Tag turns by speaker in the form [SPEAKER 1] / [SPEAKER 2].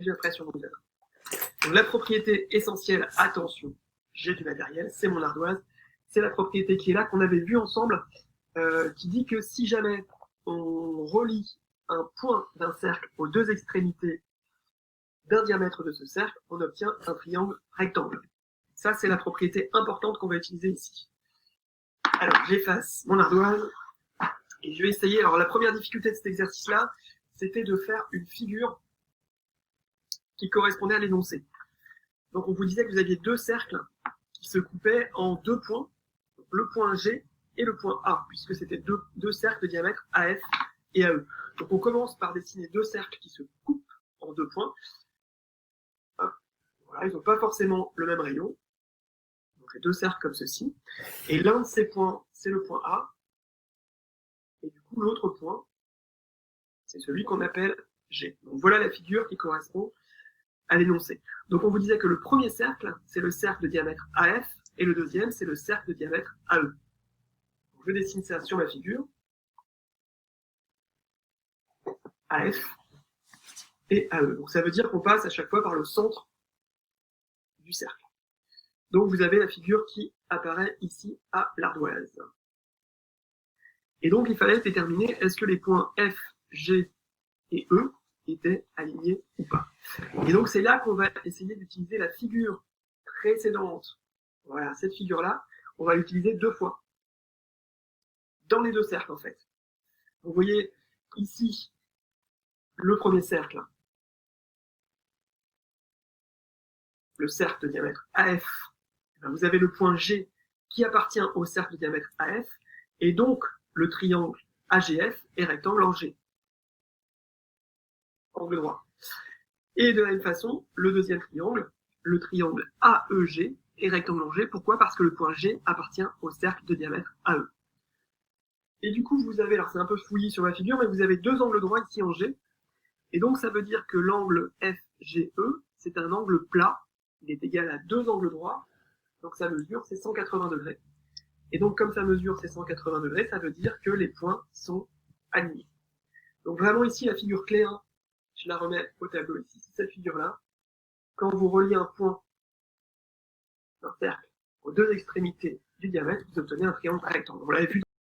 [SPEAKER 1] la pression angulaire. Donc la propriété essentielle, attention, j'ai du matériel, c'est mon ardoise, c'est la propriété qui est là, qu'on avait vue ensemble, qui dit que si jamais on relie un point d'un cercle aux deux extrémités d'un diamètre de ce cercle, on obtient un triangle rectangle. Ça, c'est la propriété importante qu'on va utiliser ici. Alors, j'efface mon ardoise et je vais essayer. Alors, la première difficulté de cet exercice-là, c'était de faire une figure qui correspondait à l'énoncé. Donc, on vous disait que vous aviez deux cercles qui se coupaient en deux points, le point G et le point A, puisque c'était deux cercles de diamètre AF et AE. Donc, on commence par dessiner deux cercles qui se coupent en deux points. Voilà, ils n'ont pas forcément le même rayon. Donc, les deux cercles comme ceci. Et l'un de ces points, c'est le point A. Et du coup, l'autre point, c'est celui qu'on appelle G. Donc, voilà la figure qui correspond à l'énoncé. Donc, on vous disait que le premier cercle, c'est le cercle de diamètre AF, et le deuxième, c'est le cercle de diamètre AE. Donc, je dessine ça sur ma figure. AF et AE. Donc, ça veut dire qu'on passe à chaque fois par le centre du cercle. Donc, vous avez la figure qui apparaît ici à l'ardoise. Et donc, il fallait déterminer est-ce que les points F, G et E étaient alignés ou pas. Et donc, c'est là qu'on va essayer d'utiliser la figure précédente. Voilà, cette figure-là, on va l'utiliser deux fois. Dans les deux cercles, en fait. Vous voyez ici le premier cercle, le cercle de diamètre AF. Vous avez le point G qui appartient au cercle de diamètre AF, et donc le triangle AGF est rectangle en G. Angle droit. Et de la même façon, le deuxième triangle, le triangle AEG, est rectangle en G. Pourquoi? Parce que le point G appartient au cercle de diamètre AE. Et du coup, vous avez, alors c'est un peu fouillis sur ma figure, mais vous avez deux angles droits ici en G. Et donc, ça veut dire que l'angle FGE, c'est un angle plat. Il est égal à deux angles droits. Donc, ça mesure, c'est 180 degrés. Et donc, comme ça mesure, c'est 180 degrés, ça veut dire que les points sont alignés. Donc, vraiment, ici, la figure clé 1, je la remets au tableau ici, c'est cette figure-là. Quand vous reliez un point d'un cercle aux deux extrémités du diamètre, vous obtenez un triangle rectangle. Vous l'avez vu